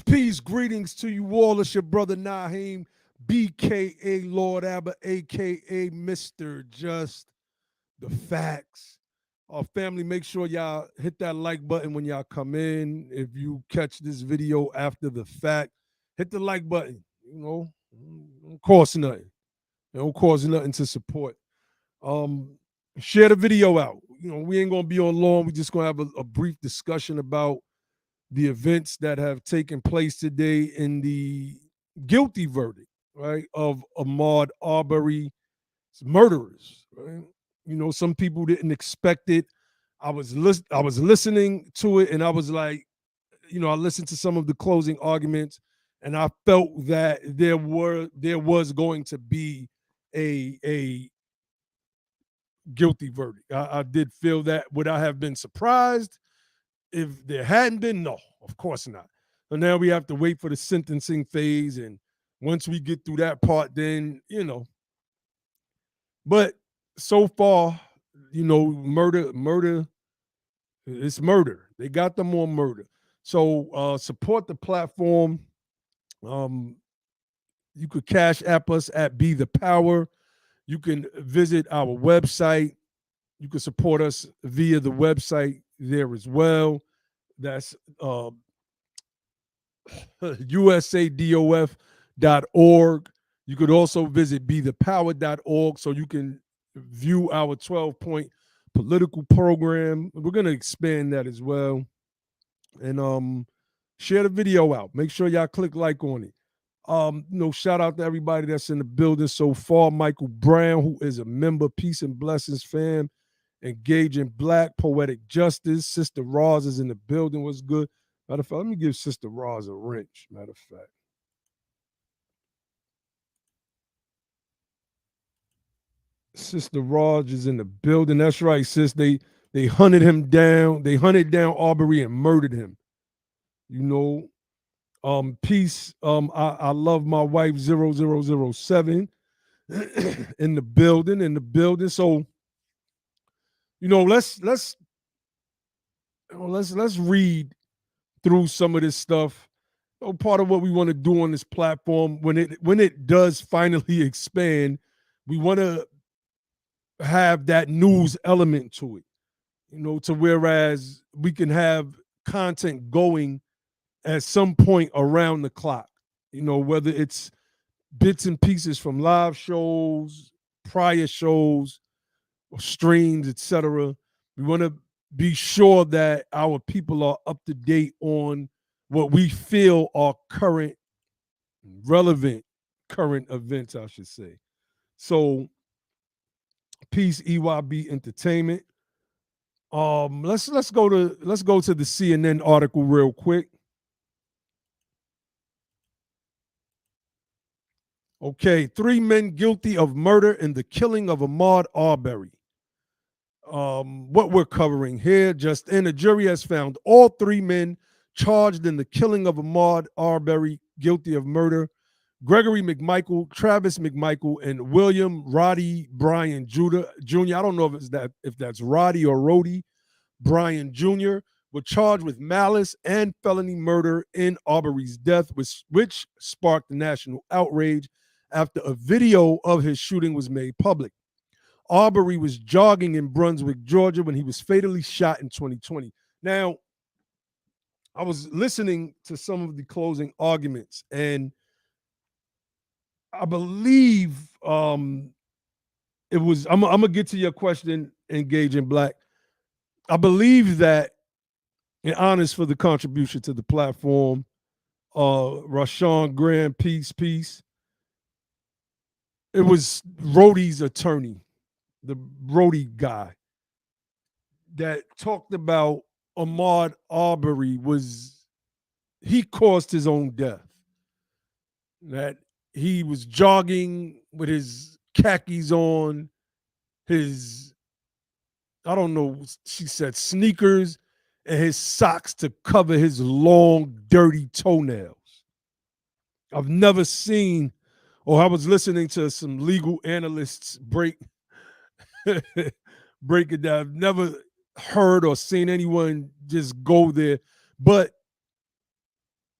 Peace, greetings to you all. It's your brother Nyhiem, BKA Lord Abba, aka Mr. Just the Facts. Family, make sure y'all hit that like button when y'all come in. If you catch this video after the fact, hit the like button. You know, don't cost nothing. It don't cost nothing to support. Share the video out. You know, we ain't gonna be on long. We just gonna have a brief discussion about the events that have taken place today in the guilty verdict, right, of Ahmaud Arbery's murderers, right? You know, some people didn't expect it. I was listening to it, and I was like, you know, I listened to some of the closing arguments, and I felt that there was going to be a guilty verdict. I did feel that. Would I have been surprised if there hadn't been? No, of course not. So now we have to wait for the sentencing phase, and once we get through that part, then, you know. But so far, you know, murder, it's murder. They got them on murder. So support the platform. You could cash app us at BETHEPOWER. You can visit our website. You can support us via the website there as well. That's usadof.org. You could also visit bethepower.org so you can view our 12-point political program. We're going to expand that as well. And share the video out. Make sure y'all click like on it. You know, shout out to everybody that's in the building so far. Michael Brown, who is a member, Peace and Blessings fam. Engaging Black, Poetic Justice. Sister Roz is in the building. What's good? Matter of fact, let me give Sister Roz a wrench. Matter of fact. Sister Roz is in the building. That's right, sis. They hunted him down. They hunted down Arbery and murdered him. You know, peace. I love my wife 0007 in the building. So, you know, let's read through some of this stuff. You know, part of what we want to do on this platform when it does finally expand, we want to have that news element to it. You know, to whereas we can have content going at some point around the clock, you know, whether it's bits and pieces from live shows, prior shows, streams, etc. We want to be sure that our people are up to date on what we feel are relevant current events, I should say. So, peace, EYB Entertainment. Let's go to the CNN article real quick. Okay, 3 men guilty of murder in the killing of Ahmaud Arbery. What we're covering here, just in, a jury has found all 3 men charged in the killing of Ahmaud Arbery guilty of murder. Gregory McMichael, Travis McMichael, and William Roddy Bryan Jr. I don't know if that's Roddy or Rody Bryan Jr. were charged with malice and felony murder in Arbery's death, which sparked national outrage after a video of his shooting was made public. Arbery was jogging in Brunswick, Georgia, when he was fatally shot in 2020. Now, I was listening to some of the closing arguments, and I believe it was. I'm gonna get to your question, Engaging Black. I believe that, in honors for the contribution to the platform, Rashawn Graham, peace. It was Rody's attorney, the Rody guy, that talked about Ahmaud Arbery he caused his own death. That he was jogging with his khakis on, I don't know, she said sneakers, and his socks to cover his long, dirty toenails. I've never seen, or I was listening to some legal analysts break it down. I've never heard or seen anyone just go there. But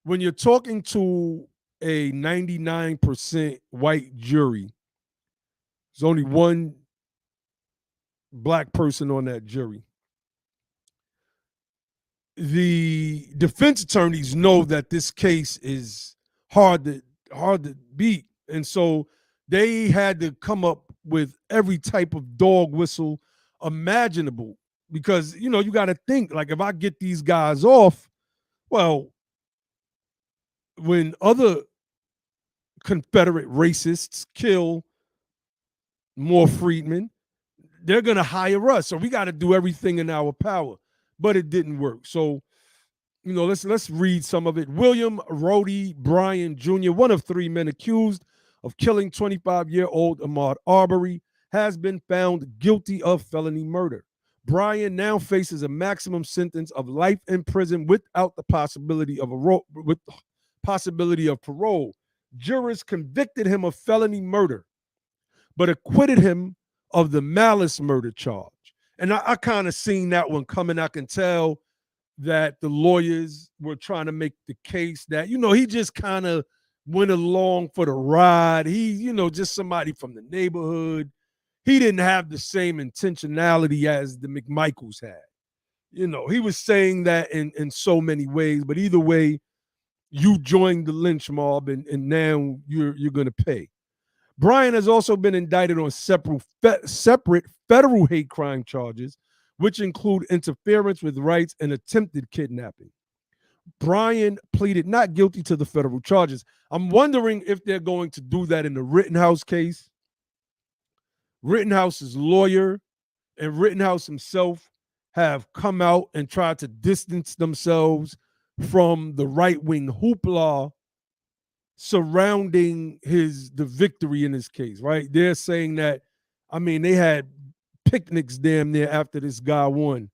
when you're talking to a 99% white jury, there's only one black person on that jury. The defense attorneys know that this case is hard to beat, and so they had to come up with every type of dog whistle imaginable, because you got to think, like, if I get these guys off, well, when other Confederate racists kill more freedmen, they're going to hire us. So we got to do everything in our power. But it didn't work. So, let's read some of it. William Rody Bryan Jr., one of 3 men accused of killing 25-year-old Ahmaud Arbery, has been found guilty of felony murder. Bryan now faces a maximum sentence of life in prison without the possibility of parole. Jurors convicted him of felony murder, but acquitted him of the malice murder charge. And I kind of seen that one coming. I can tell that the lawyers were trying to make the case that, he just kind of went along for the ride. He, just somebody from the neighborhood. He didn't have the same intentionality as the McMichaels had. He was saying that in so many ways, but either way, you joined the lynch mob, and now you're going to pay. Bryan has also been indicted on separate federal hate crime charges, which include interference with rights and attempted kidnapping. Bryan pleaded not guilty to the federal charges. I'm wondering if they're going to do that in the Rittenhouse case. Rittenhouse's lawyer and Rittenhouse himself have come out and tried to distance themselves from the right-wing hoopla surrounding the victory in this case, right? They're saying that, they had picnics damn near after this guy won.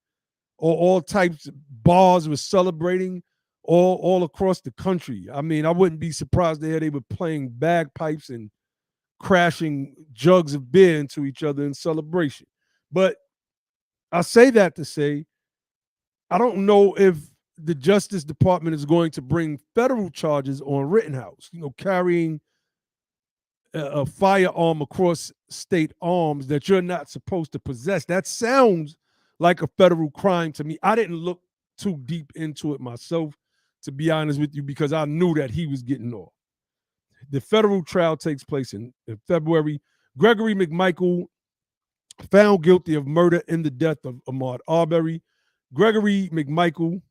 All types of bars were celebrating all across the country. I wouldn't be surprised they were playing bagpipes and crashing jugs of beer into each other in celebration. But I say that to say, I don't know if the Justice Department is going to bring federal charges on Rittenhouse, carrying a firearm across state arms that you're not supposed to possess. That sounds like a federal crime to me. I didn't look too deep into it myself, to be honest with you, because I knew that he was getting off. The federal trial takes place in February. Gregory McMichael found guilty of murder in the death of Ahmaud Arbery. Gregory McMichael,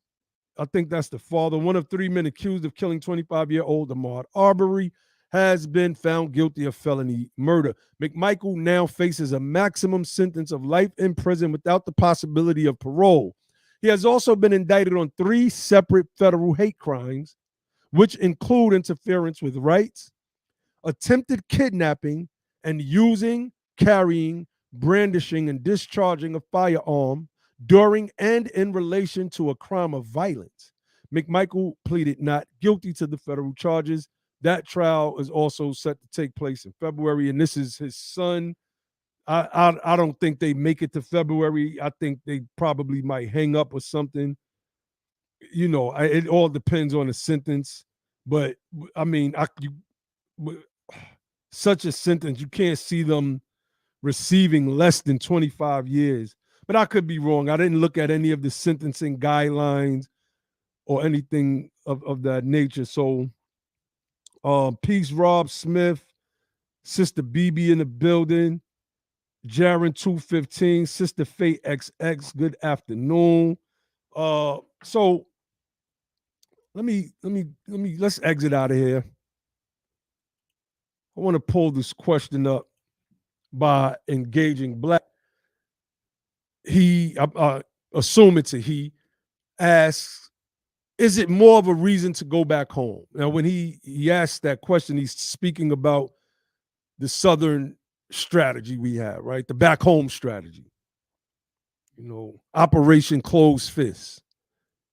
I think that's the father, one of 3 men accused of killing 25-year-old Ahmaud Arbery, has been found guilty of felony murder. McMichael now faces a maximum sentence of life in prison without the possibility of parole. He has also been indicted on 3 separate federal hate crimes, which include interference with rights, attempted kidnapping, and using, carrying, brandishing, and discharging a firearm during and in relation to a crime of violence. McMichael pleaded not guilty to the federal charges. That trial is also set to take place in February, and this is his son. I don't think they make it to February. I think they probably might hang up or something. It all depends on the sentence. But I mean, such a sentence, you can't see them receiving less than 25 years. But I could be wrong. I didn't look at any of the sentencing guidelines or anything of that nature. So, Peace Rob Smith, Sister BB in the building, Jaron 215, Sister Fate XX, good afternoon. So let's exit out of here. I want to pull this question up by engaging Black. He, assume it's a he, asks, is it more of a reason to go back home? Now, when he asked that question, he's speaking about the Southern strategy we have, right? The back home strategy. Operation Closed Fist,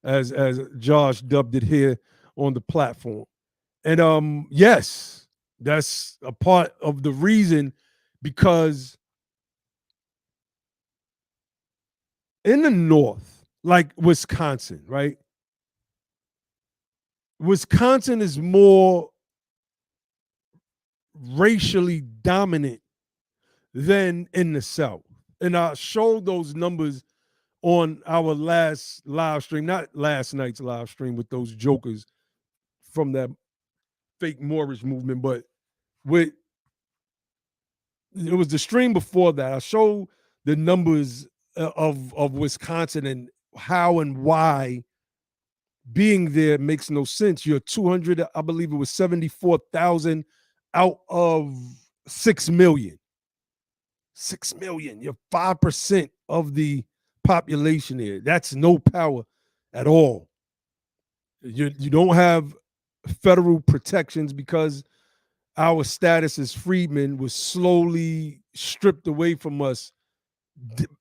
as Josh dubbed it here on the platform. And yes, that's a part of the reason, because in the North, like Wisconsin, right? Wisconsin is more racially dominant than in the South. And I showed those numbers on our last live stream, not last night's live stream with those jokers from that fake Moorish movement, but it was the stream before that. I showed the numbers of Wisconsin and how and why being there makes no sense. You're 200, I believe it was 74,000 out of 6 million. 6 million. You're 5% of the population here. That's no power at all. You don't have federal protections because our status as freedmen was slowly stripped away from us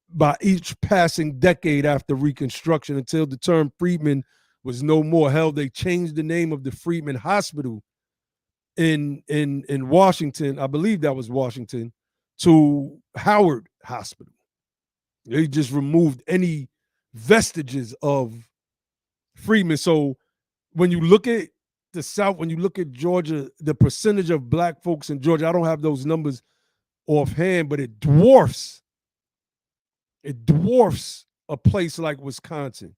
by each passing decade after Reconstruction until the term freedman was no more. Hell, they changed the name of the Freedmen Hospital in Washington, I believe that was Washington, to Howard Hospital. They just removed any vestiges of freedmen. So when you look at the South, when you look at Georgia, the percentage of Black folks in Georgia, I don't have those numbers offhand, but it dwarfs a place like Wisconsin.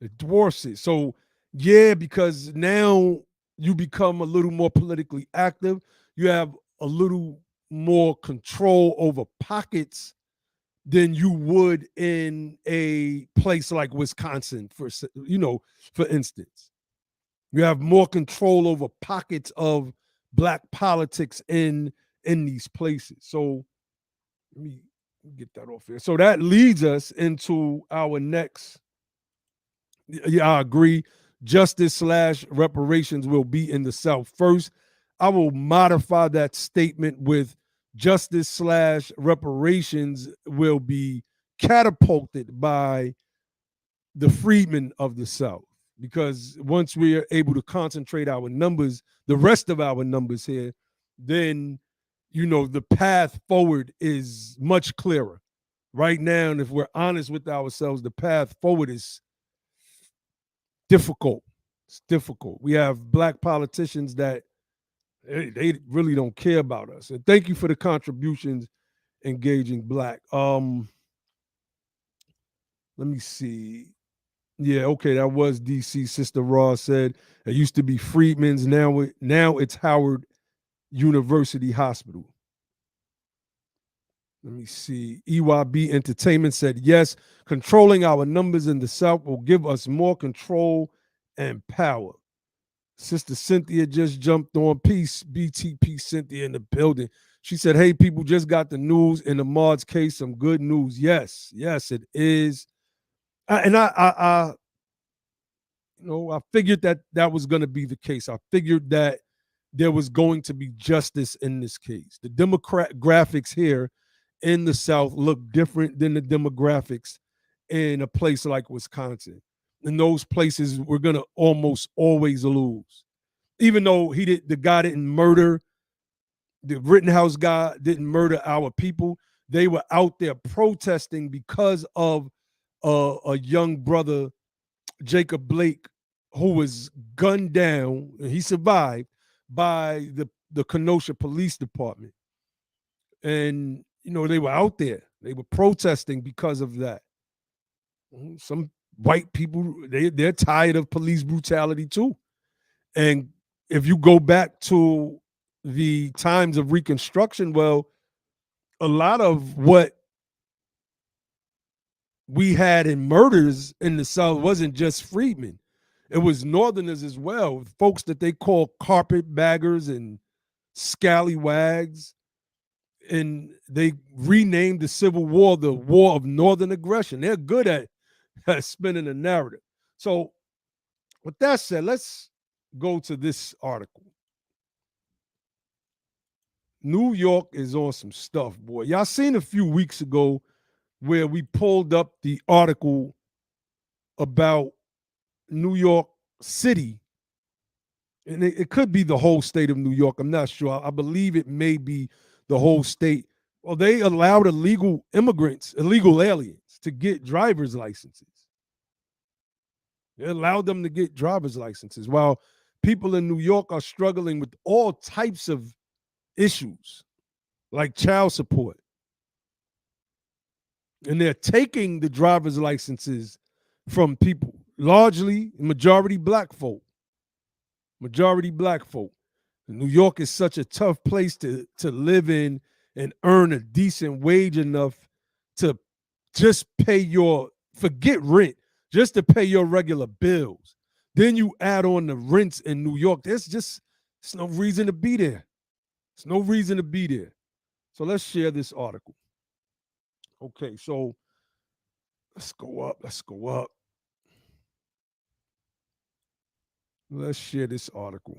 It dwarfs it. So yeah, because now you become a little more politically active. You have a little more control over pockets than you would in a place like Wisconsin, for instance. You have more control over pockets of Black politics in these places. So let me get that off here. So that leads us into our next. Yeah, I agree. Justice/reparations will be in the South first. I will modify that statement with justice/reparations will be catapulted by the freedmen of the South. Because once we are able to concentrate our numbers, the rest of our numbers here, then, the path forward is much clearer. Right now, and if we're honest with ourselves, the path forward is difficult. It's difficult. We have Black politicians that they really don't care about us. And thank you for the contributions, engaging Black. Let me see. Yeah, okay, that was DC. Sister Ross said it used to be Freedmen's. Now it's Howard University Hospital. Let me see. EYB Entertainment said, yes, controlling our numbers in the South will give us more control and power. Sister Cynthia just jumped on. Peace, BTP Cynthia in the building. She said, hey, people just got the news in the Ahmaud's case. Some good news. Yes, yes, it is. I figured that that was going to be the case. I figured that there was going to be justice in this case. The demographics here in the South look different than the demographics in a place like Wisconsin. In those places, we're going to almost always lose. Even though the guy didn't murder, the Rittenhouse guy didn't murder our people, they were out there protesting because of a young brother, Jacob Blake, who was gunned down, and he survived by the Kenosha Police Department. And, they were out there. They were protesting because of that. Some white people, they're tired of police brutality too. And if you go back to the times of Reconstruction, well, a lot of what we had in murders in the South wasn't just freedmen. It was Northerners as well, folks that they call carpetbaggers and scallywags. And they renamed the Civil War the War of Northern Aggression. They're good at spinning a narrative. So, with that said, let's go to this article. New York is on some stuff, boy. Y'all seen a few weeks ago where we pulled up the article about New York City, and it could be the whole state of New York. I'm not sure. I believe it may be the whole state. Well, they allowed illegal immigrants, illegal aliens, to get driver's licenses. They allowed them to get driver's licenses while people in New York are struggling with all types of issues like child support. And they're taking the driver's licenses from people, largely majority black folk. Majority black folk. New York is such a tough place to live in and earn a decent wage enough to just pay forget rent, just to pay your regular bills. Then you add on the rents in New York. There's no reason to be there. There's no reason to be there. So let's share this article. Okay, so let's go up. Let's share this article.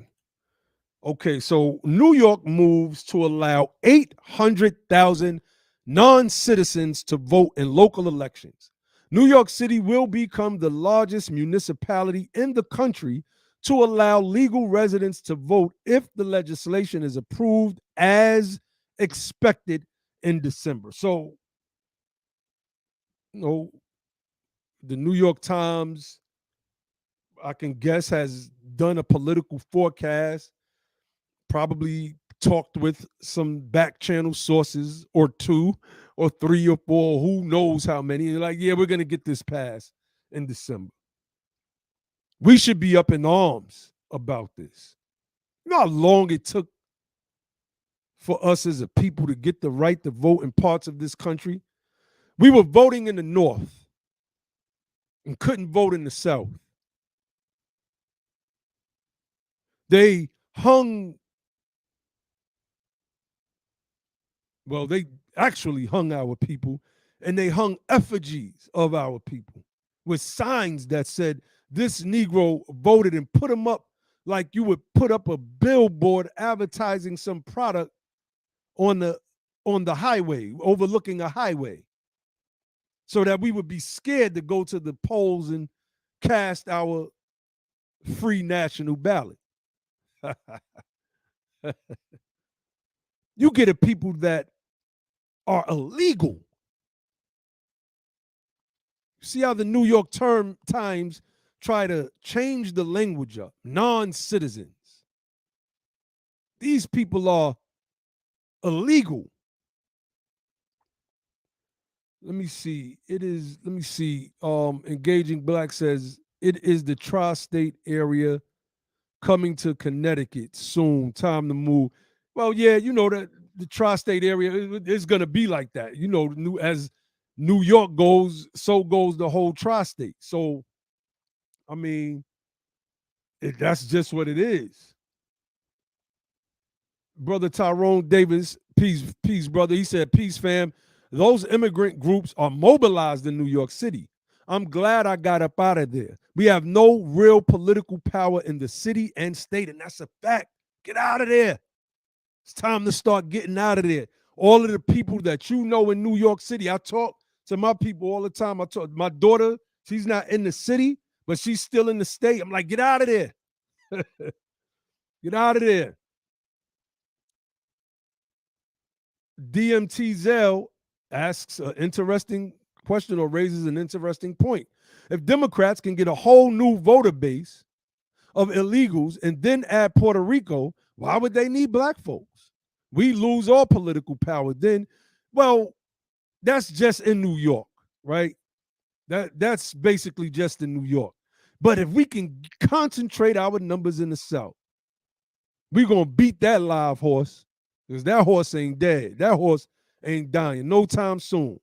Okay, so New York moves to allow 800,000 non-citizens to vote in local elections. New York City will become the largest municipality in the country to allow legal residents to vote if the legislation is approved as expected in December. So, the New York Times, I can guess, has done a political forecast, probably talked with some back channel sources or two or three or four, who knows how many. They're like, yeah, we're going to get this passed in December. We should be up in arms about this. You know how long it took for us as a people to get the right to vote in parts of this country? We were voting in the North and couldn't vote in the South. They actually hung our people, and they hung effigies of our people with signs that said, this Negro voted, and put them up like you would put up a billboard advertising some product on the highway, overlooking a highway, so that we would be scared to go to the polls and cast our free national ballot. You get a people that are illegal. See how the New York Times try to change the language up. Non-citizens. These people are illegal. Let me see. Engaging Black says it is the tri-state area coming to Connecticut soon. Time to move. Well, yeah, you know that the tri-state area is going to be like that. You know, as New York goes, so goes the whole tri-state. So, I mean, that's just what it is. Brother Tyrone Davis, peace, brother. He said, peace, fam. Those immigrant groups are mobilized in New York City. I'm glad I got up out of there. We have no real political power in the city and state, and that's a fact. Get out of there. It's time to start getting out of there. All of the people that you know in New York City, I talk to my people all the time. I talk my daughter, she's not in the city, but she's still in the state. I'm like, get out of there. Get out of there. DMT Zell asks an interesting question or raises an interesting point. If Democrats can get a whole new voter base of illegals and then add Puerto Rico, why would they need black folks? We lose all political power then. Well, that's just in New York, right? That's basically just in New York. But if we can concentrate our numbers in the South, we're going to beat that live horse because that horse ain't dead. That horse ain't dying no time soon.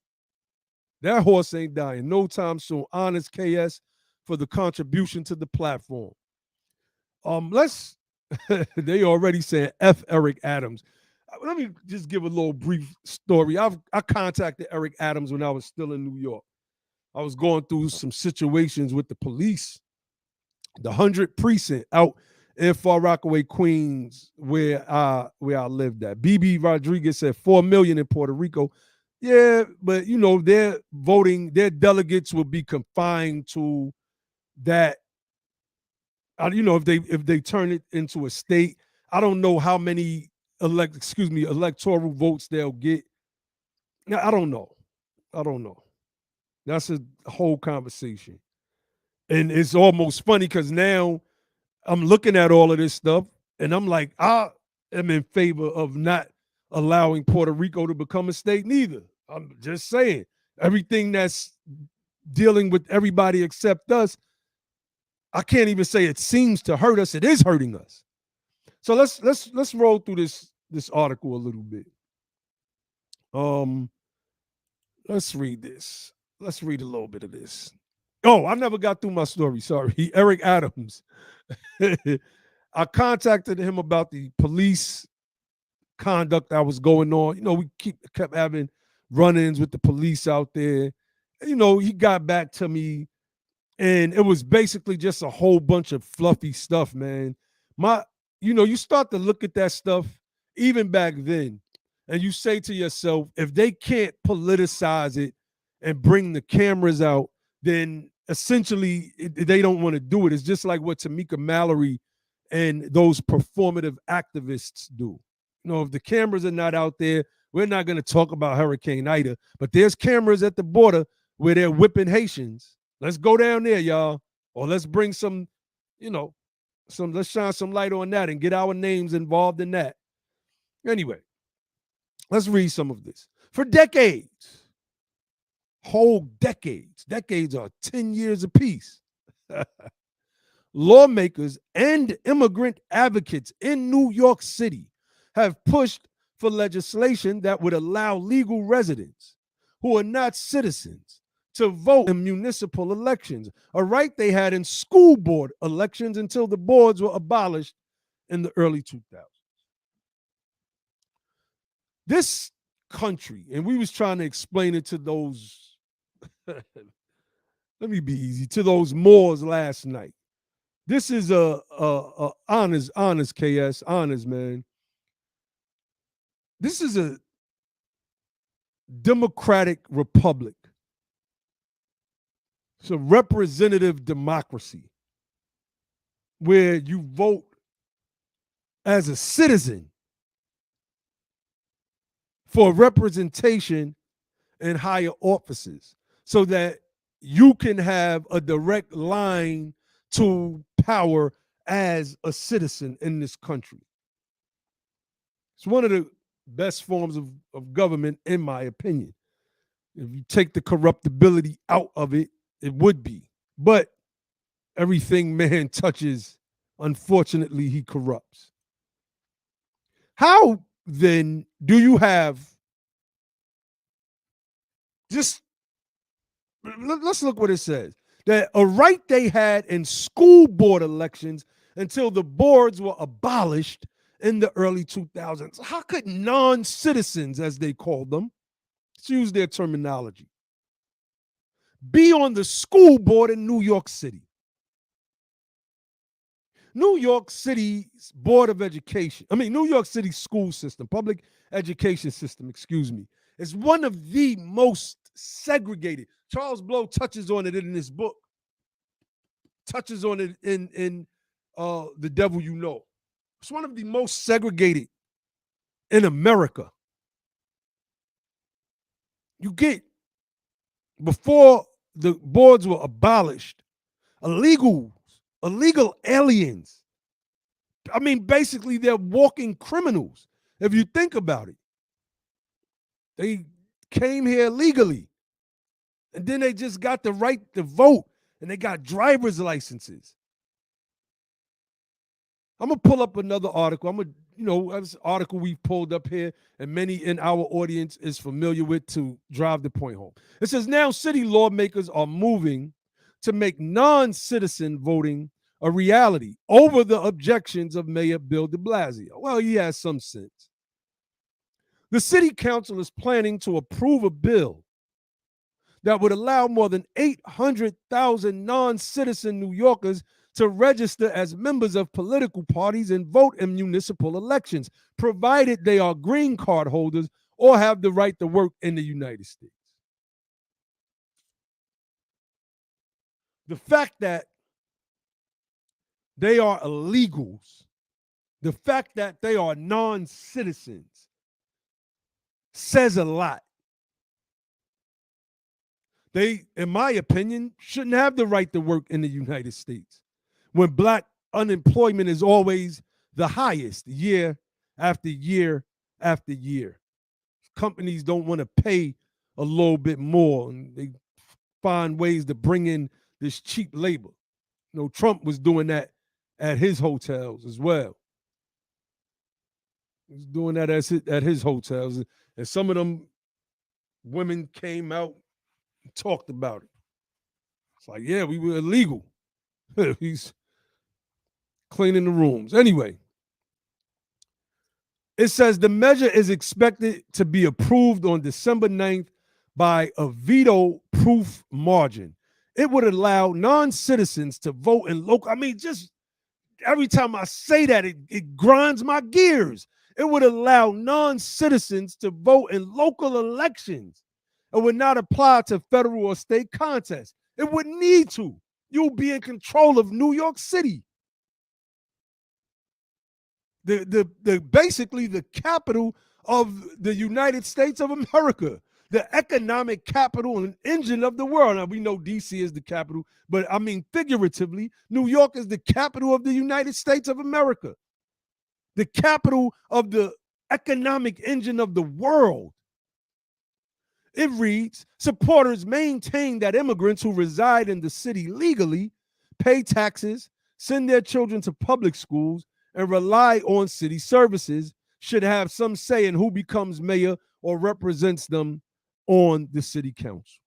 That horse ain't dying no time soon. Honest KS for the contribution to the platform. Let's they already said F Eric Adams. Let me just give a little brief story. I contacted Eric Adams when I was still in New York. I was going through some situations with the police, the 100th precinct out in Far Rockaway, Queens, where I lived at. BB Rodriguez said 4 million in Puerto Rico. Yeah, but you know, their delegates will be confined to that. You know, if they turn it into a state, I don't know how many electoral votes they'll get. Now, I don't know. That's a whole conversation. And it's almost funny because now I'm looking at all of this stuff and I'm like, I am in favor of not allowing Puerto Rico to become a state neither. I'm just saying, everything that's dealing with everybody except us, I can't even say it seems to hurt us. It is hurting us. So let's roll through this article a little bit. Let's read this. Let's read a little bit of this. Oh, I never got through my story. Sorry. Eric Adams. I contacted him about the police conduct that was going on. You know, we kept having run-ins with the police out there. You know, he got back to me and it was basically just a whole bunch of fluffy stuff, man. You start to look at that stuff even back then, and you say to yourself, if they can't politicize it and bring the cameras out, then essentially they don't want to do it. It's just like what Tamika Mallory and those performative activists do. You know, if the cameras are not out there, we're not going to talk about Hurricane Ida, but there's cameras at the border where they're whipping Haitians. Let's go down there, y'all. Or let's bring some, let's shine some light on that and get our names involved in that. Anyway, let's read some of this. For decades, whole decades are 10 years apiece. Lawmakers and immigrant advocates in New York City have pushed for legislation that would allow legal residents who are not citizens to vote in municipal elections, a right they had in school board elections until the boards were abolished in the early 2000s. This country, and we was trying to explain it to those, let me be easy, to those Moors last night. This is a honest KS, honest, man. This is a democratic republic. It's a representative democracy where you vote as a citizen for representation in higher offices so that you can have a direct line to power as a citizen in this country. It's one of the best forms of government, in my opinion. If you take the corruptibility out of it, it would be. But everything man touches, unfortunately, he corrupts. How then do you have just let's look what it says. That a right they had in school board elections until the boards were abolished in the early 2000s. How could non-citizens, as they called them, let's use their terminology, be on the school board in New York City? New York City's Board of Education, New York City school system, public education system, excuse me, is one of the most segregated. Charles Blow touches on it in this book, touches on it in The Devil You Know. It's one of the most segregated in America. You get, before the boards were abolished, illegal aliens. Basically, they're walking criminals. If you think about it, they came here legally, and then they just got the right to vote, and they got driver's licenses. I'm gonna pull up another article. That's an article we've pulled up here, and many in our audience is familiar with, to drive the point home. It says now city lawmakers are moving to make non-citizen voting a reality over the objections of Mayor Bill de Blasio. Well, he has some sense. The city council is planning to approve a bill that would allow more than 800,000 non-citizen New Yorkers to register as members of political parties and vote in municipal elections, provided they are green card holders or have the right to work in the United States. The fact that they are illegals, the fact that they are non-citizens, says a lot. They, in my opinion, shouldn't have the right to work in the United States when black unemployment is always the highest year after year after year. Companies don't want to pay a little bit more, and they find ways to bring in this cheap labor. Trump was doing that at his hotels as well. He was doing that at his hotels, and some of them women came out and talked about it. It's like, yeah, we were illegal. He's cleaning the rooms. Anyway, it says the measure is expected to be approved on December 9th by a veto-proof margin. It would allow non-citizens to vote in local. Just every time I say that, it grinds my gears. It would allow non-citizens to vote in local elections. It would not apply to federal or state contests. It wouldn't need to. You'll be in control of New York City. Basically the capital of the United States of America, the economic capital and engine of the world. Now, we know DC is the capital, but figuratively, New York is the capital of the United States of America, the capital of the economic engine of the world. It reads, supporters maintain that immigrants who reside in the city legally, pay taxes, send their children to public schools, and rely on city services should have some say in who becomes mayor or represents them on the city council.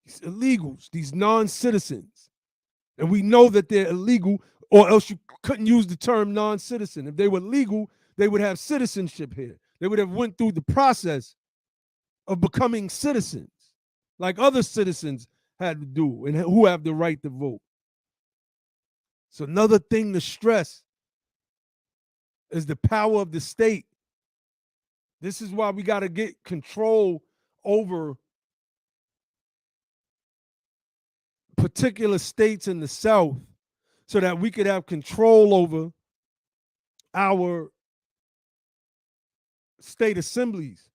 These illegals, these non-citizens, and we know that they're illegal, or else you couldn't use the term non-citizen. If they were legal, they would have citizenship here. They would have went through the process of becoming citizens, like other citizens had to do, and who have the right to vote. So another thing to stress is the power of the state. This is why we got to get control over particular states in the South so that we could have control over our state assemblies,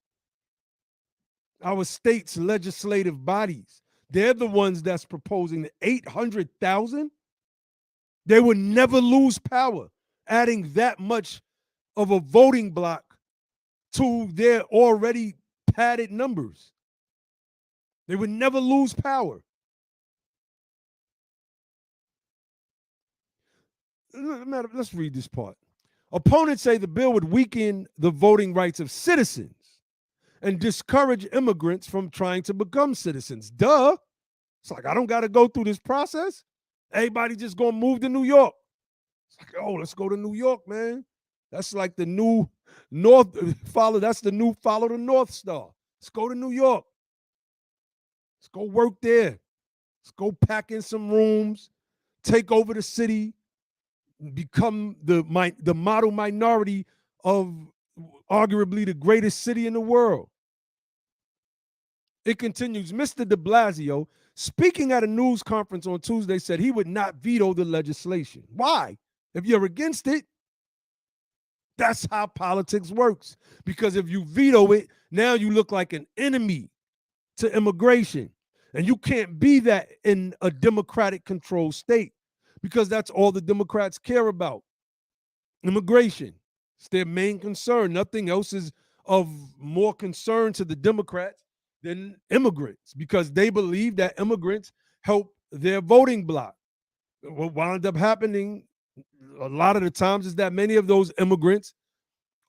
our state's legislative bodies. They're the ones that's proposing the 800,000. They would never lose power, adding that much of a voting block to their already padded numbers. They would never lose power. Let's read this part. Opponents say the bill would weaken the voting rights of citizens and discourage immigrants from trying to become citizens. Duh. It's like, I don't got to go through this process. Everybody just going to move to New York. It's like, oh, let's go to New York, man. That's like the new North follow. That's the new follow the North Star. Let's go to New York. Let's go work there. Let's go pack in some rooms, take over the city, become the model minority of arguably the greatest city in the world. It continues. Mr. de Blasio, speaking at a news conference on Tuesday, said he would not veto the legislation. Why? If you're against it, that's how politics works. Because if you veto it, now you look like an enemy to immigration. And you can't be that in a democratic controlled state, because that's all the Democrats care about. Immigration. It's their main concern. Nothing else is of more concern to the Democrats than immigrants, because they believe that immigrants help their voting bloc. What wound up happening a lot of the times is that many of those immigrants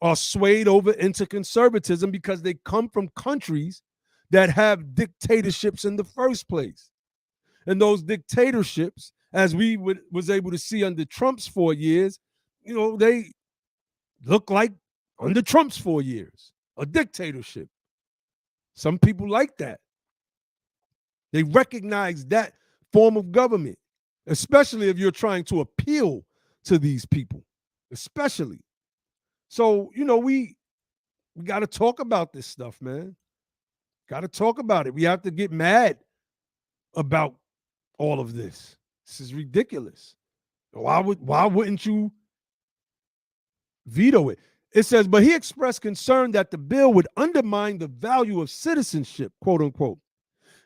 are swayed over into conservatism because they come from countries that have dictatorships in the first place. And those dictatorships, as we was able to see under Trump's 4 years, they look like under Trump's 4 years, a dictatorship. Some people like that. They recognize that form of government, especially if you're trying to appeal to these people, especially. So, we got to talk about this stuff, man. Got to talk about it. We have to get mad about all of this. This is ridiculous. Why wouldn't you veto it? It says, but he expressed concern that the bill would undermine the value of citizenship, quote unquote,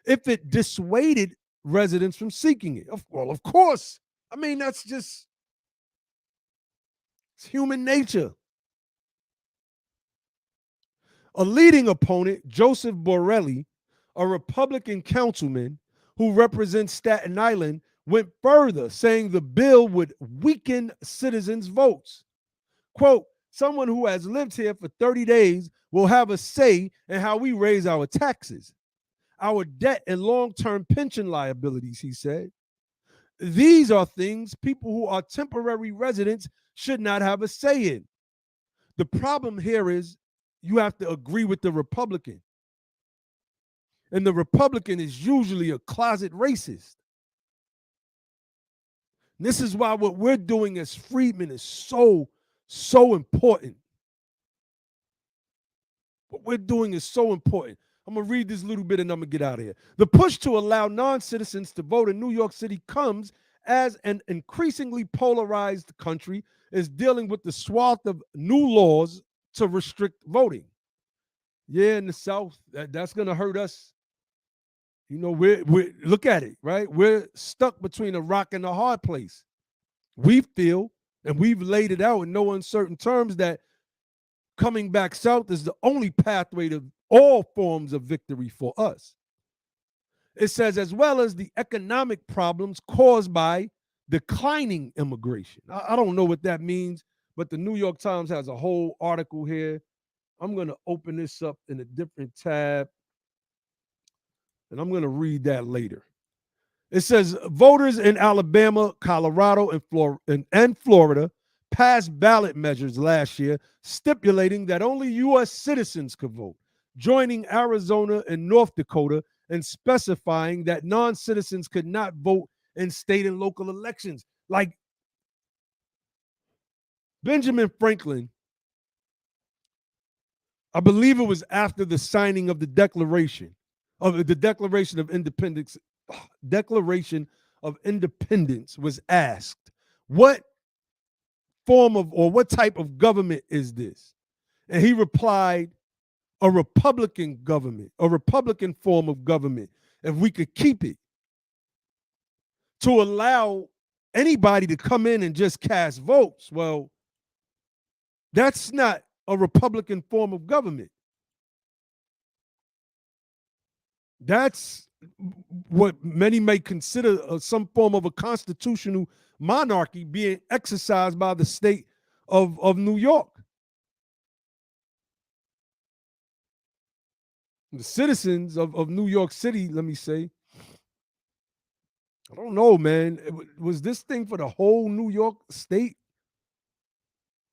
if it dissuaded residents from seeking it. Well, of course. I mean, that's just, it's human nature. A leading opponent, Joseph Borelli, a Republican councilman who represents Staten Island, went further, saying the bill would weaken citizens' votes. Quote, someone who has lived here for 30 days will have a say in how we raise our taxes, our debt and long-term pension liabilities, he said. These are things people who are temporary residents should not have a say in. The problem here is you have to agree with the Republican. And the Republican is usually a closet racist. This is why what we're doing as freedmen is so important. What we're doing is so important. I'm going to read this little bit and I'm going to get out of here. The push to allow non-citizens to vote in New York City comes as an increasingly polarized country is dealing with the swath of new laws to restrict voting. Yeah, in the South, that's going to hurt us. We're look at it, right? We're stuck between a rock and a hard place. We feel, and we've laid it out in no uncertain terms, that coming back south is the only pathway to all forms of victory for us. It says, as well as the economic problems caused by declining immigration. I don't know what that means, but the New York Times has a whole article here. I'm going to open this up in a different tab, and I'm going to read that later. It says voters in Alabama, Colorado, and Florida passed ballot measures last year stipulating that only U.S. citizens could vote, joining Arizona and North Dakota and specifying that non-citizens could not vote in state and local elections. Like Benjamin Franklin, I believe it was after the signing of the Declaration of Independence. Declaration of Independence was asked, what form of or what type of government is this? And he replied, a Republican government, a Republican form of government, if we could keep it. To allow anybody to come in and just cast votes, well, that's not a Republican form of government. That's what many may consider some form of a constitutional monarchy being exercised by the state of New York. The citizens of New York City, let me say, I don't know, man. Was this thing for the whole New York state?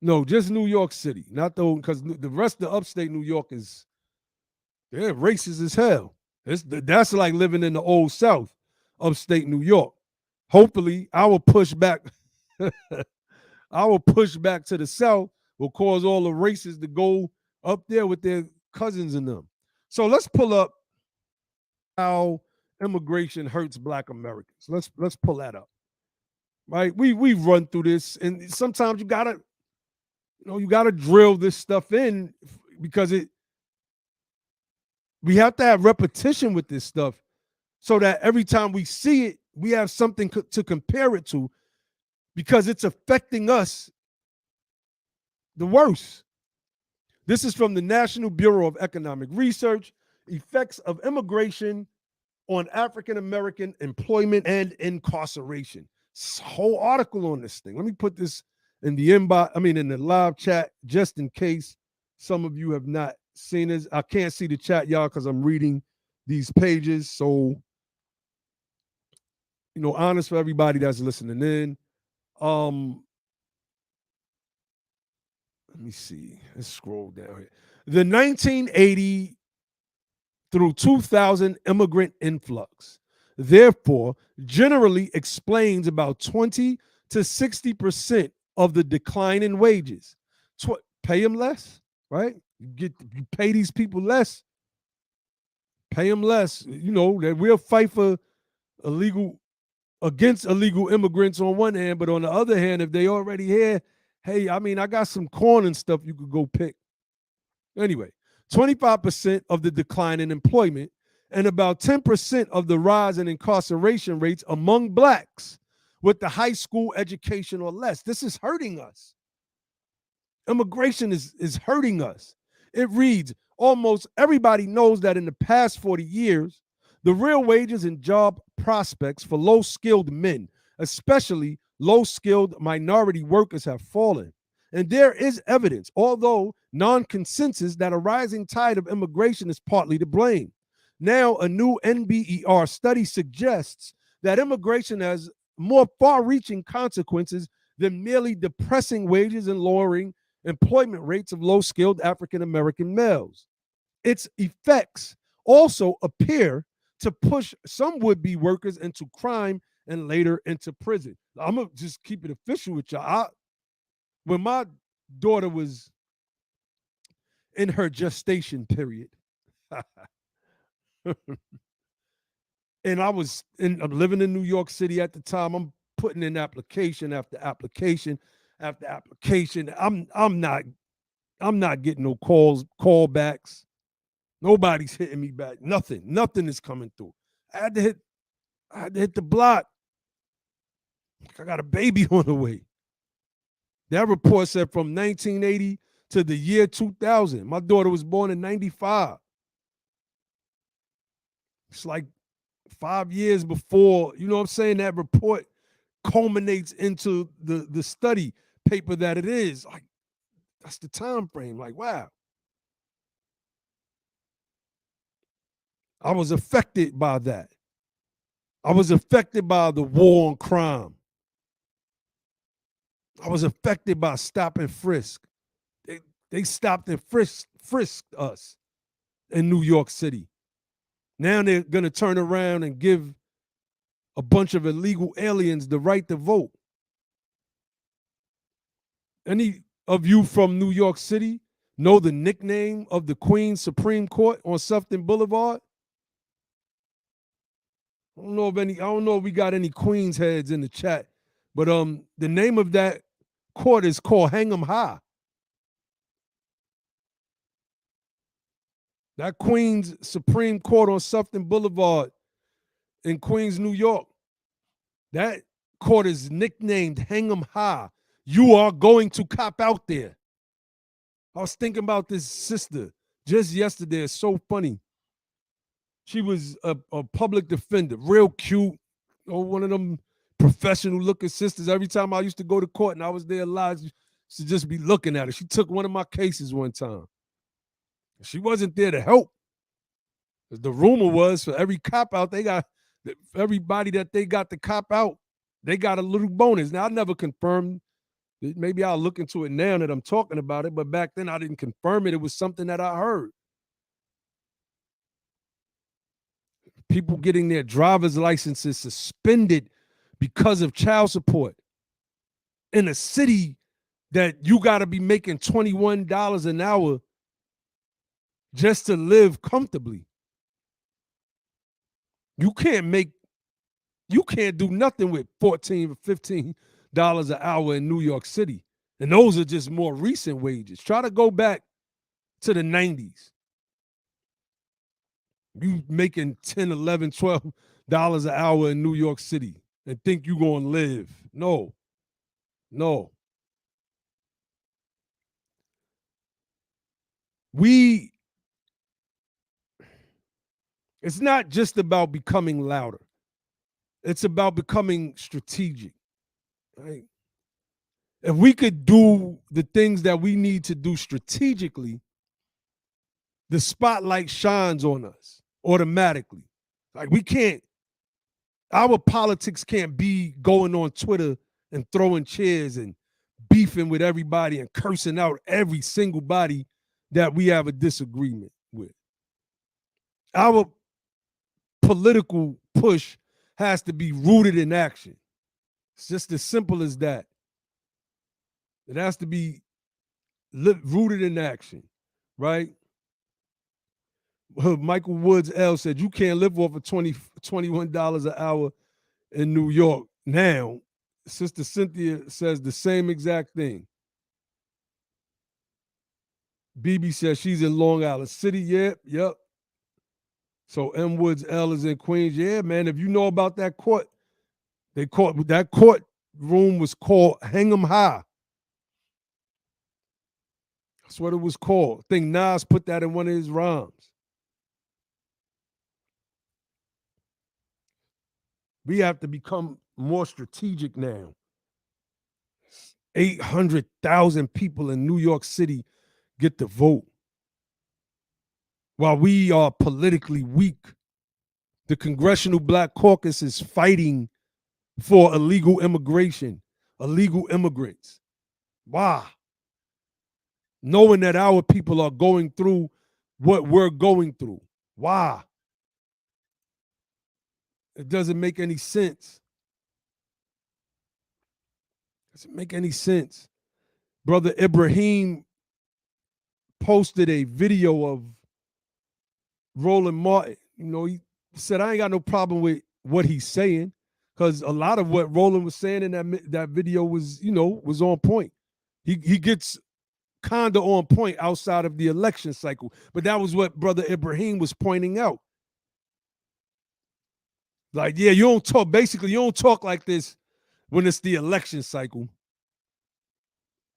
No, just New York City, not the because the rest of upstate New York is they're racist as hell. That's like living in the old South, upstate New York. Hopefully, our pushback, our pushback to the South will cause all the racists to go up there with their cousins in them. So let's pull up how immigration hurts Black Americans. Let's pull that up. Right? We've run through this, and sometimes you gotta drill this stuff in because we have to have repetition with this stuff so that every time we see it, we have something to compare it to because it's affecting us the worst. This is from the National Bureau of Economic Research, Effects of Immigration on African American Employment and Incarceration. It's a whole article on this thing. Let me put this in the inbox, in the live chat, just in case some of you have not seen this. I can't see the chat, y'all, because I'm reading these pages. So, honest for everybody that's listening in. Let me see. Let's scroll down here. The 1980 through 2000 immigrant influx, therefore, generally explains about 20 to 60% of the decline in wages. Pay them less, right? You pay these people less. Pay them less. That we'll fight for against illegal immigrants on one hand, but on the other hand, if they already here, hey, I got some corn and stuff you could go pick. Anyway, 25% of the decline in employment and about 10% of the rise in incarceration rates among Blacks with the high school education or less. This is hurting us. Immigration is hurting us. It reads, almost everybody knows that in the past 40 years, the real wages and job prospects for low-skilled men, especially low-skilled minority workers, have fallen. And there is evidence, although non-consensus, that a rising tide of immigration is partly to blame. Now, a new NBER study suggests that immigration has more far-reaching consequences than merely depressing wages and lowering employment rates of low-skilled African-American males. Its effects also appear to push some would-be workers into crime and later into prison. I'm going to just keep it official with y'all. When my daughter was in her gestation period, and I'm living in New York City at the time, I'm putting in application after application after application. I'm not getting no callbacks. Nobody's hitting me back. Nothing is coming through. I had to hit the block. I got a baby on the way. That report said from 1980 to the year 2000. My daughter was born in 95. It's like 5 years before, you know what I'm saying? That report culminates into the study paper that it is. Like, that's the time frame. Like, wow. I was affected by that. I was affected by the war on crime. I was affected by stop and frisk. They stopped and frisked us in New York City. Now they're going to turn around and give a bunch of illegal aliens the right to vote. Any of you from New York City know the nickname of the Queens Supreme Court on Sufton Boulevard? I don't know if we got any Queens heads in the chat, but the name of that court is called Hang 'em High. That Queens Supreme Court on Sufton Boulevard in Queens, New York, that court is nicknamed Hang 'em High. You are going to cop out there. I was thinking about this sister just yesterday. It's so funny. She was a public defender, real cute, one of them professional looking sisters. Every time I used to go to court and I was there live, to just be looking at it. She took one of my cases one time. She wasn't there to help. The rumor was for every cop out, they got everybody that they got the cop out, they got a little bonus. Now I never confirmed. Maybe I'll look into it now that I'm talking about it, but back then I didn't confirm it. It was something that I heard. People getting their driver's licenses suspended because of child support in a city that you got to be making $21 an hour just to live comfortably. You can't do nothing with $14 or $15 an hour in New York City. And those are just more recent wages. Try to go back to the 90s. You making $10, $11, $12 an hour in New York City and think you're going to live. No. It's not just about becoming louder. It's about becoming strategic. Right? If we could do the things that we need to do strategically, the spotlight shines on us automatically. Like our politics can't be going on Twitter and throwing chairs and beefing with everybody and cursing out every single body that we have a disagreement with. Our political push has to be rooted in action. It's just as simple as that. It has to be rooted in action, right? Michael Woods L said, you can't live off of $21 an hour in New York now. Sister Cynthia says the same exact thing. BB says she's in Long Island City. Yep. So M. Woods L is in Queens. Yeah, man, if you know about that court, that court room was called Hang 'em High. That's what it was called. I think Nas put that in one of his rhymes. We have to become more strategic now. 800,000 people in New York City get to vote. While we are politically weak, the Congressional Black Caucus is fighting for illegal immigration, illegal immigrants. Why? Knowing that our people are going through what we're going through. Why? It doesn't make any sense. Doesn't make any sense. Brother Ibrahim posted a video of Roland Martin. You know, he said, I ain't got no problem with what he's saying, because a lot of what Roland was saying in that video was, was on point. He gets kind of on point outside of the election cycle. But that was what Brother Ibrahim was pointing out. Like, yeah, you don't talk like this when it's the election cycle.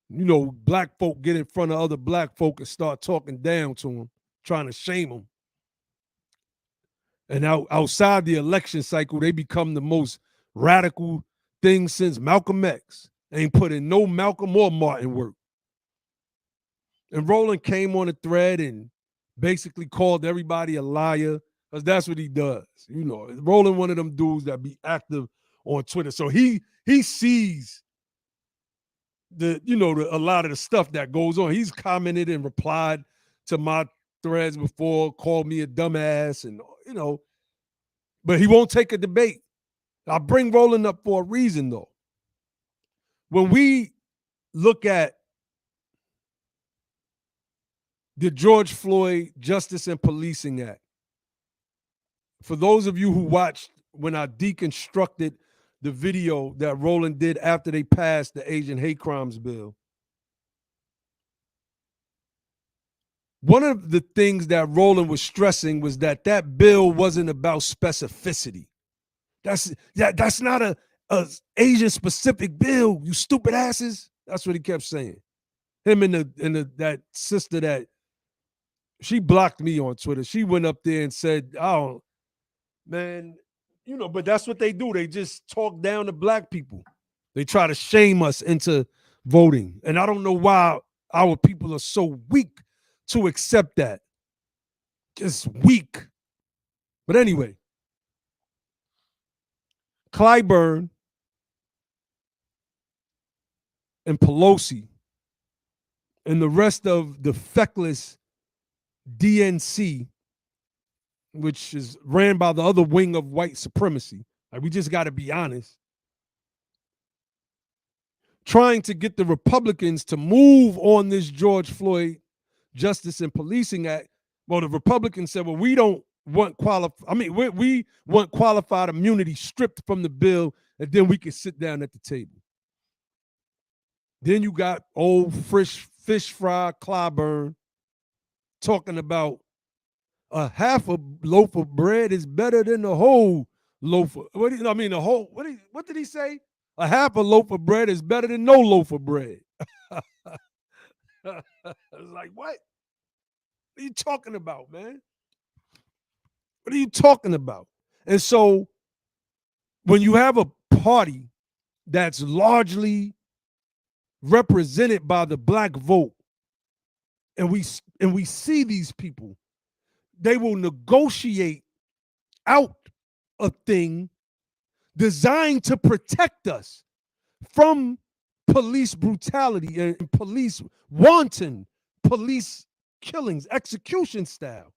Black folk get in front of other black folk and start talking down to them, trying to shame them. And outside the election cycle, they become the most radical thing since Malcolm X. Ain't put in no Malcolm or Martin work. And Roland came on a thread and basically called everybody a liar, because that's what he does. Roland one of them dudes that be active on Twitter. So he sees a lot of the stuff that goes on. He's commented and replied to my threads before, called me a dumbass, and but he won't take a debate. I bring Roland up for a reason, though. When we look at the George Floyd Justice and Policing Act, for those of you who watched when I deconstructed the video that Roland did after they passed the Asian hate crimes bill, one of the things that Roland was stressing was that bill wasn't about specificity. That's not a Asian specific bill, you stupid asses. That's what he kept saying. Him and that sister that she blocked me on Twitter. She went up there and said, "Oh, man, but that's what they do. They just talk down to black people. They try to shame us into voting. And I don't know why our people are so weak to accept that. Just weak. But anyway, Clyburn and Pelosi and the rest of the feckless DNC, which is ran by the other wing of white supremacy. Like, we just got to be honest. Trying to get the Republicans to move on this George Floyd Justice and Policing Act. Well, the Republicans said, well, we don't want we want qualified immunity stripped from the bill, and then we can sit down at the table. Then you got old fish fry Clyburn talking about a half a loaf of bread is better than the whole loaf of, what did he say? A half a loaf of bread is better than no loaf of bread. It's like, what? What are you talking about, man? What are you talking about? And so when you have a party that's largely represented by the black vote, and we see these people, they will negotiate out a thing designed to protect us from police brutality and wanton police killings, execution style.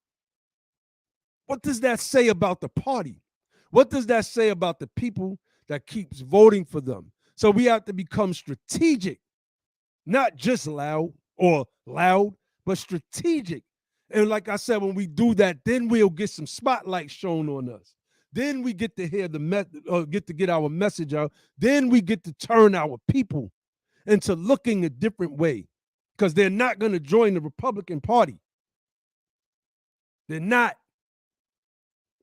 What does that say about the party? What does that say about the people that keeps voting for them? So we have to become strategic, not just loud, but strategic. And like I said, when we do that, then we'll get some spotlight shown on us. Then we get to hear get our message out. Then we get to turn our people into looking a different way, because they're not going to join the Republican Party. They're not.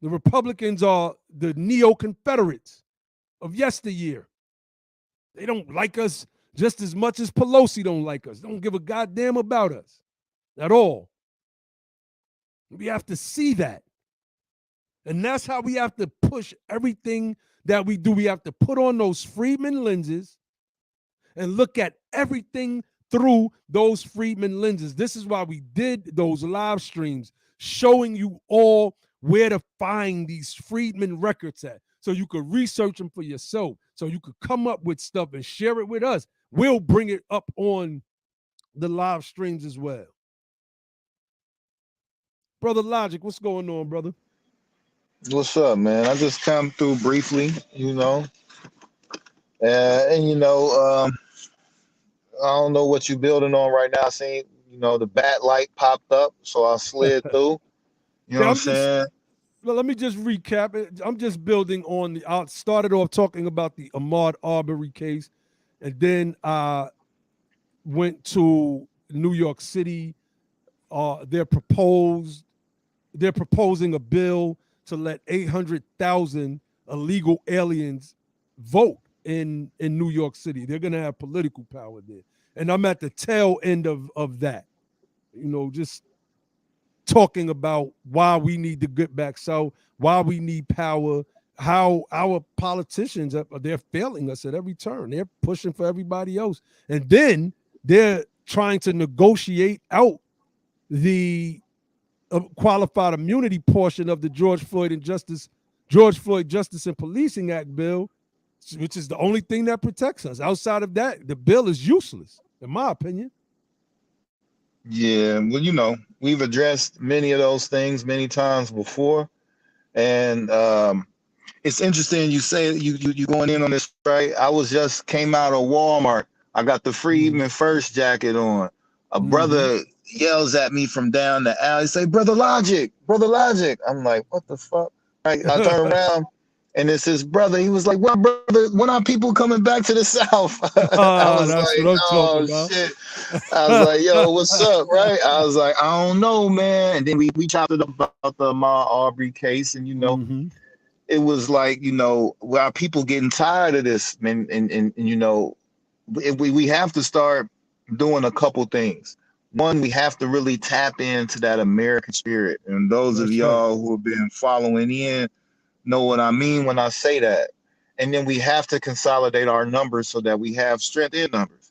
The Republicans are the neo-Confederates of yesteryear. They don't like us just as much as Pelosi don't like us. They don't give a goddamn about us at all. We have to see that. And that's how we have to push everything that we do. We have to put on those Freedmen lenses and look at everything through those Freedmen lenses. This is why we did those live streams showing you all where to find these Freedmen records at, so you could research them for yourself, so you could come up with stuff and share it with us. We'll bring it up on the live streams as well. Brother Logic, what's going on, brother? What's up, man? I just come through briefly, and I don't know what you're building on right now. I seen, the bat light popped up, so I slid through. You know Yeah, what I'm saying? well, let me just recap it. I'm just building on I started off talking about the Ahmaud Arbery case, and then I went to New York City. They're proposing a bill to let 800,000 illegal aliens vote in New York City. They're going to have political power there. And I'm at the tail end of that, just talking about why we need to get back south, why we need power, how our politicians, they're failing us at every turn. They're pushing for everybody else. And then they're trying to negotiate out the qualified immunity portion of the George Floyd Justice and Policing Act bill, which is the only thing that protects us. Outside of that, the bill is useless, in my opinion. Yeah, well, we've addressed many of those things many times before, and it's interesting you say you going in on this, right? I was just came out of Walmart. I got the Freedmen First jacket on. A brother yells at me from down the alley, say, Brother Logic, Brother Logic. I'm like, what the fuck? Right? I turn around and it's his brother. He was like, well, brother, when are people coming back to the South? I was That's what like, I'm talking oh about. shit. I was like, yo, what's up? Right? I was like, I don't know, man. And then we chopped it up about the Ahmaud Arbery case, and it was like, our people getting tired of this, man, and we have to start doing a couple things. One, we have to really tap into that American spirit. And those of That's right. y'all who have been following in know what I mean when I say that. And then we have to consolidate our numbers so that we have strength in numbers.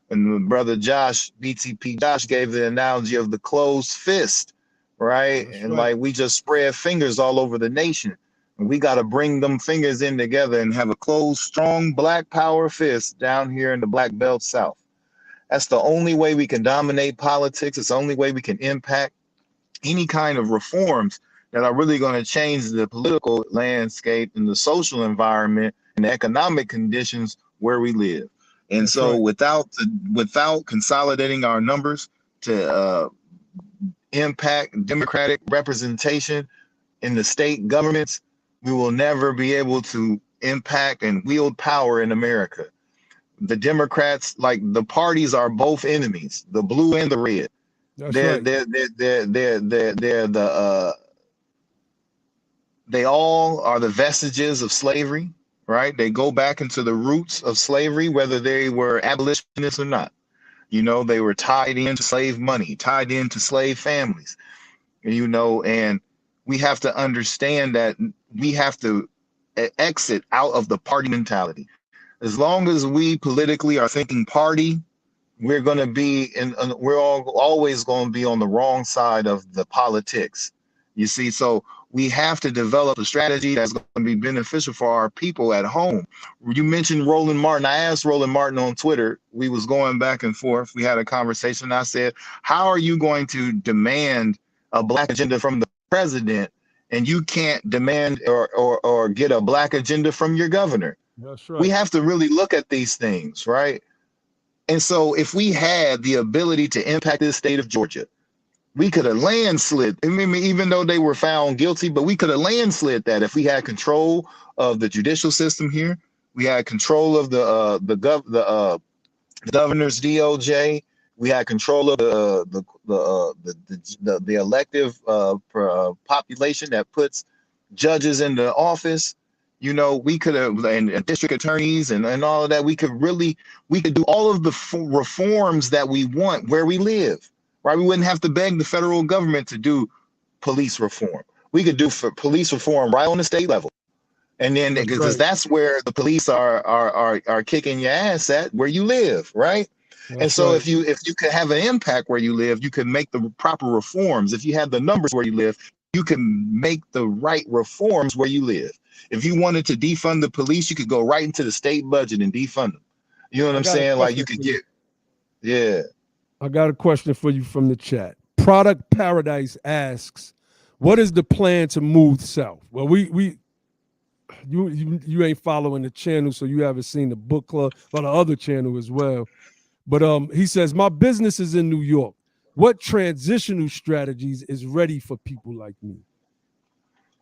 And brother Josh, BTP Josh, gave the analogy of the closed fist, right? That's And right. like we just spread fingers all over the nation. And we got to bring them fingers in together and have a closed, strong black power fist down here in the Black Belt South. That's the only way we can dominate politics. It's the only way we can impact any kind of reforms that are really going to change the political landscape and the social environment and the economic conditions where we live. And That's so right. without consolidating our numbers to impact democratic representation in the state governments, we will never be able to impact and wield power in America. The Democrats, like the parties, are both enemies, the blue and the red. That's They're right. they're they're they're they're they're, they're the they all are the vestiges of slavery, right? They go back into the roots of slavery, whether they were abolitionists or not. You know, they were tied into slave money, tied into slave families, you know, and we have to understand that we have to exit out of the party mentality. As long as we politically are thinking party, we're going to be we're all always going to be on the wrong side of the politics, you see. So we have to develop a strategy that's going to be beneficial for our people at home. You mentioned Roland Martin. I asked Roland Martin on Twitter, we was going back and forth, we had a conversation. I said, how are you going to demand a black agenda from the president and you can't demand or get a black agenda from your governor? That's We right. have to really look at these things, right? And so if we had the ability to impact the state of Georgia, we could have landslid. I mean, even though they were found guilty, but we could have landslid that if we had control of the judicial system here. We had control of the governor's DOJ. We had control of the elective population that puts judges into office. You know, we could have, and district attorneys and all of that. We could do all of the reforms that we want where we live, right? We wouldn't have to beg the federal government to do police reform. We could do for police reform right on the state level. And then That's because right. that's where the police are kicking your ass at where you live, right? And That's so right. if you could have an impact where you live, you can make the proper reforms. If you have the numbers where you live, you can make the right reforms where you live. If you wanted to defund the police, you could go right into the state budget and defund them. You know what I I'm got a saying? Like you question could for you. get, yeah. I got a question for you from the chat. Product Paradise asks, "What is the plan to move south?" Well, you ain't following the channel, so you haven't seen the book club or the other channel as well. But he says, "My business is in New York. What transitional strategies is ready for people like me?"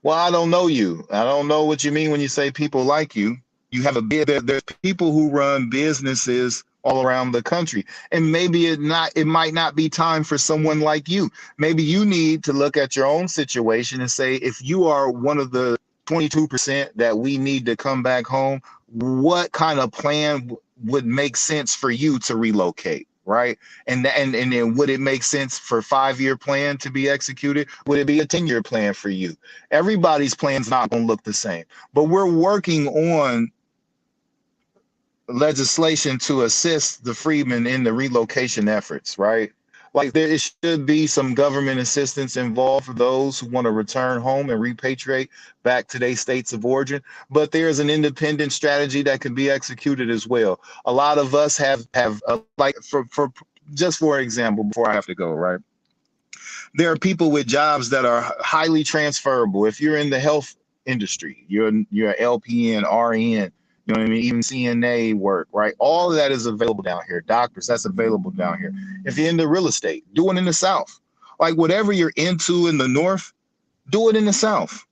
Well, I don't know you. I don't know what you mean when you say people like you. You have a bid. There's people who run businesses all around the country, and maybe it might not be time for someone like you. Maybe you need to look at your own situation and say, if you are one of the 22% that we need to come back home, what kind of plan would make sense for you to relocate, right? And then would it make sense for a 5-year plan to be executed? Would it be a 10-year plan for you? Everybody's plan's not going to look the same, but we're working on legislation to assist the freedmen in the relocation efforts, right? Like there should be some government assistance involved for those who want to return home and repatriate back to their states of origin. But there's an independent strategy that can be executed as well. A lot of us have like for just for example, before I have to go, right? There are people with jobs that are highly transferable. If you're in the health industry, you're LPN, RN, you know what I mean, even CNA work, right? All of that is available down here. Doctors, that's available down here. If you're into real estate, do it in the South. Like whatever you're into in the North, do it in the South.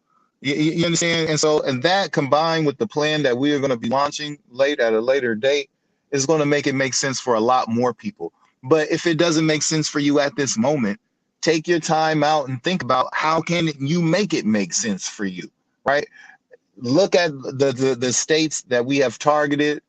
You understand? And so, and that combined with the plan that we are going to be launching at a later date is going to make it make sense for a lot more people. But if it doesn't make sense for you at this moment, take your time out and think about how can you make it make sense for you, right? Look at the states that we have targeted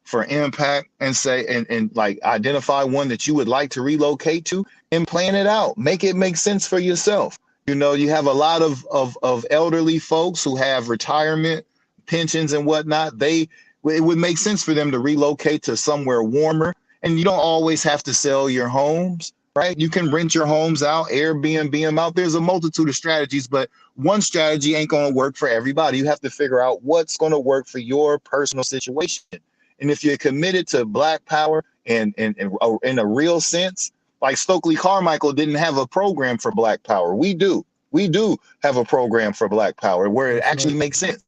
for impact and say and like identify one that you would like to relocate to and plan it out. Make it make sense for yourself. You know, you have a lot of elderly folks who have retirement pensions and whatnot. It would make sense for them to relocate to somewhere warmer And you don't always have to sell your homes, right? You can rent your homes out, Airbnb them out. There's a multitude of strategies, but one strategy ain't going to work for everybody. You have to figure out what's going to work for your personal situation. And if you're committed to Black power and in a real sense, like Stokely Carmichael didn't have a program for Black power. We do. We do have a program for Black power where it That's actually right. makes sense.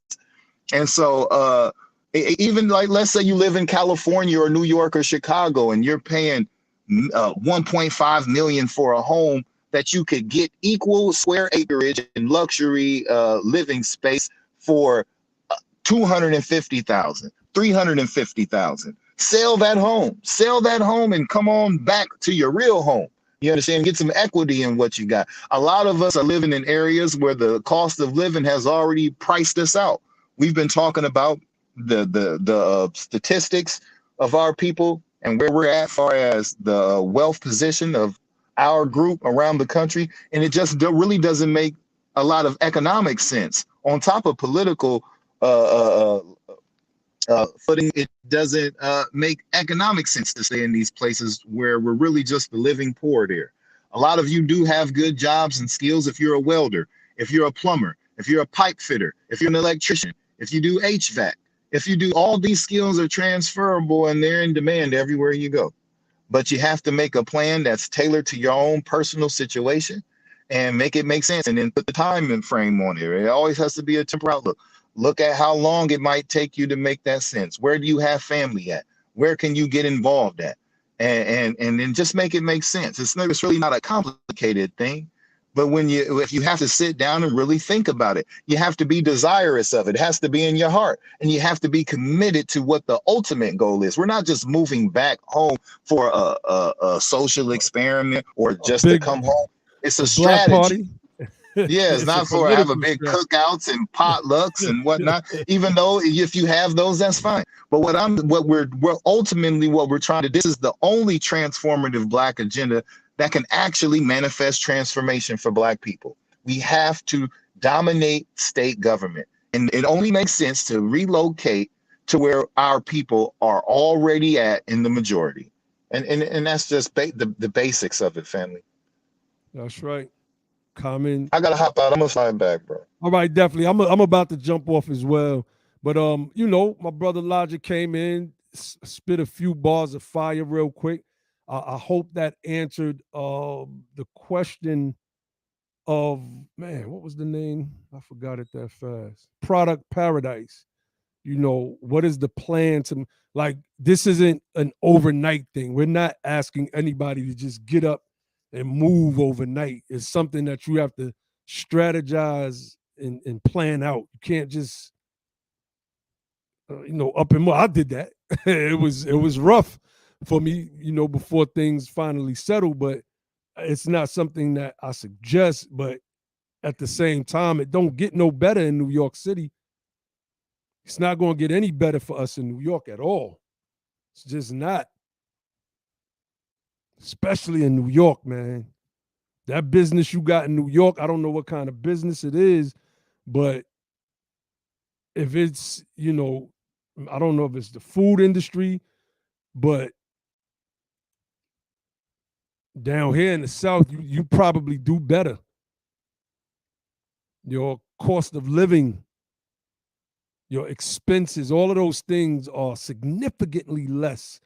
And so even like, let's say you live in California or New York or Chicago and you're paying 1.5 million for a home that you could get equal square acreage and luxury living space for 250,000, 350,000. Sell that home and come on back to your real home. You understand? Get some equity in what you got. A lot of us are living in areas where the cost of living has already priced us out. We've been talking about the statistics of our people and where we're at as far as the wealth position of our group around the country, and it just really doesn't make a lot of economic sense. On top of political uh, uh, footing, it doesn't make economic sense to stay in these places where we're really just the living poor there. A lot of you do have good jobs and skills if you're a welder, if you're a plumber, if you're a pipe fitter, if you're an electrician, if you do HVAC, if you do all these skills are transferable and they're in demand everywhere you go. But you have to make a plan that's tailored to your own personal situation and make it make sense and then put the time and frame on it. It always has to be a temporal outlook. Look at how long it might take you to make that sense. Where do you have family at? Where can you get involved at? And then just make it make sense. It's really not a complicated thing. But if you have to sit down and really think about it, you have to be desirous of it. It has to be in your heart, and you have to be committed to what the ultimate goal is. We're not just moving back home for a social experiment or A just to big come home. It's a a block strategy. party. Yeah, it's It's a not for have a political big strategy. cookouts and potlucks and whatnot. Even though if you have those, that's fine. But we're ultimately what we're trying to. This is the only transformative Black agenda that can actually manifest transformation for Black people. We have to dominate state government, and it only makes sense to relocate to where our people are already at in the majority, and that's just the basics of it, family. That's right. Common. I gotta hop out. I'm gonna slide back, bro. All right, definitely. I'm about to jump off as well. But my brother Logic came in, spit a few bars of fire real quick. I hope that answered the question of, man, what was the name? I forgot it that fast. Product Paradise. What is the plan to, like, this isn't an overnight thing. We're not asking anybody to just get up and move overnight. It's something that you have to strategize and plan out. You can't just up and move. I did that. it was rough for me, before things finally settled, but it's not something that I suggest. But at the same time, it don't get no better in New York City. It's not going to get any better for us in New York at all. It's just not, especially in New York, man. That business you got in New York, I don't know what kind of business it is, but if it's, I don't know if it's the food industry, but down here in the South, you probably do better. Your cost of living, your expenses, all of those things are significantly less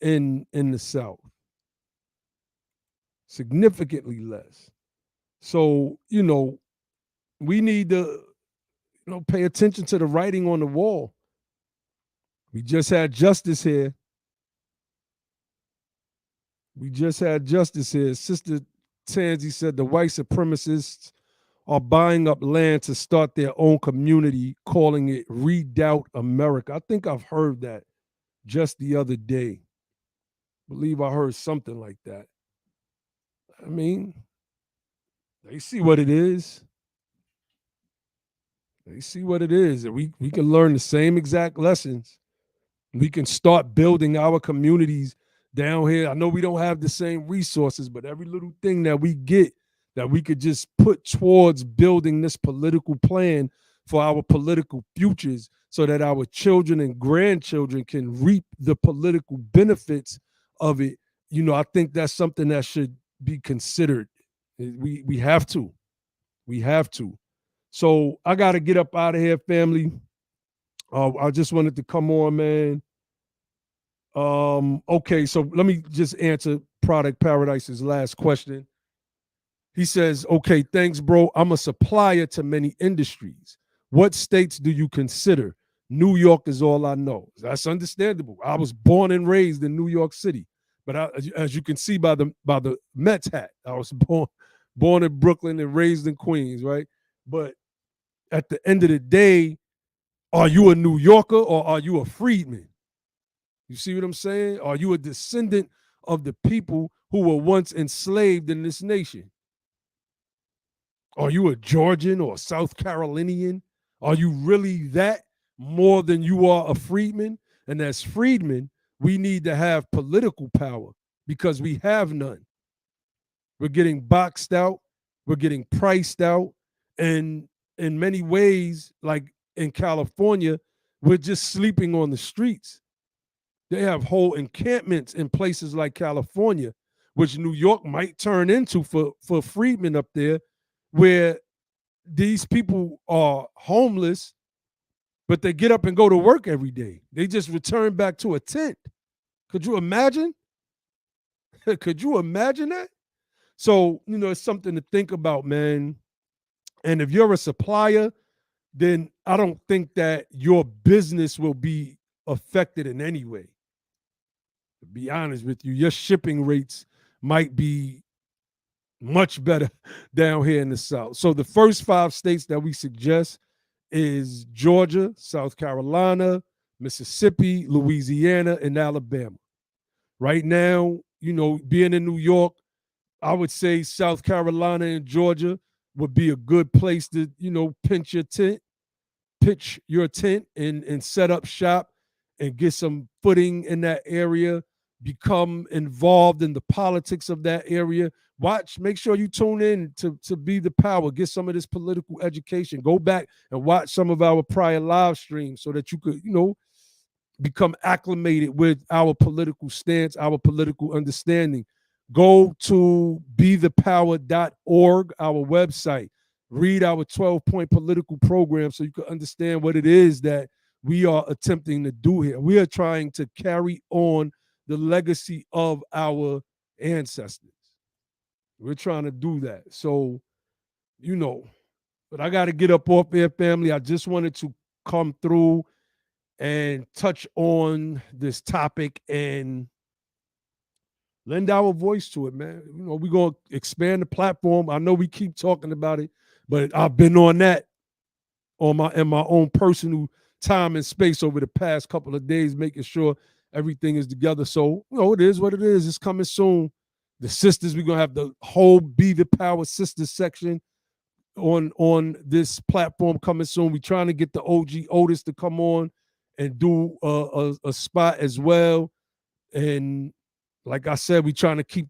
in the South. Significantly less. So, we need to, pay attention to the writing on the wall. We just had justice here. We just had justice here. Sister Tansy said the white supremacists are buying up land to start their own community, calling it Redoubt America. I think I've heard that just the other day. I believe I heard something like that. I mean, they see what it is. They see what it is. And we can learn the same exact lessons. We can start building our communities down here. I know we don't have the same resources, but every little thing that we get that we could just put towards building this political plan for our political futures so that our children and grandchildren can reap the political benefits of it, I think that's something that should be considered. We have to. We have to. So I got to get up out of here, family. I just wanted to come on, man. Okay, so let me just answer Product Paradise's last question. He says, okay, thanks, bro. I'm a supplier to many industries. What states do you consider? New York is all I know. That's understandable. I was born and raised in New York City. But as you can see by the Mets hat, I was born in Brooklyn and raised in Queens, right? But at the end of the day, are you a New Yorker or are you a freedman? You see what I'm saying? Are you a descendant of the people who were once enslaved in this nation? Are you a Georgian or a South Carolinian? Are you really that more than you are a freedman? And as freedmen, we need to have political power because we have none. We're getting boxed out. We're getting priced out. And in many ways, like in California, we're just sleeping on the streets. They have whole encampments in places like California, which New York might turn into for freedmen up there, where these people are homeless, but they get up and go to work every day. They just return back to a tent. Could you imagine? Could you imagine that? So, it's something to think about, man. And if you're a supplier, then I don't think that your business will be affected in any way. To be honest with you, your shipping rates might be much better down here in the South. So the first 5 states that we suggest is Georgia, South Carolina, Mississippi, Louisiana, and Alabama. Right now, being in New York, I would say South Carolina and Georgia would be a good place to, pitch your tent and set up shop and get some footing in that area, become involved in the politics of that area. Make sure you tune in to Be the Power, get some of this political education. Go back and watch some of our prior live streams so that you could, become acclimated with our political stance, our political understanding. Go to bethepower.org, our website. Read our 12-point political program so you can understand what it is that we are attempting to do here. We are trying to carry on the legacy of our ancestors. We're trying to do that. So, but I got to get up off there, family. I just wanted to come through and touch on this topic and lend our voice to it, man. We're going to expand the platform. I know we keep talking about it, but I've been on that in my own personal time and space over the past couple of days, making sure everything is together. So, it is what it is. It's coming soon. The sisters, we're going to have the whole Be the Power Sisters section on this platform coming soon. We're trying to get the OG Otis to come on and do a spot as well. And like I said, we're trying to keep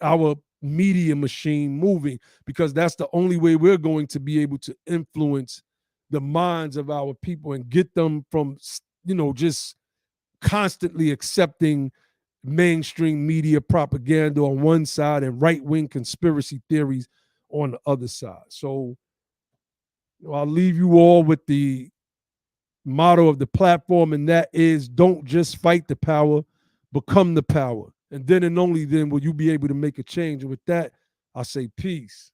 our media machine moving because that's the only way we're going to be able to influence the minds of our people and get them from, just constantly accepting mainstream media propaganda on one side and right-wing conspiracy theories on the other side. So I'll leave you all with the motto of the platform, and that is don't just fight the power, become the power. And then and only then will you be able to make a change. And with that, I say peace.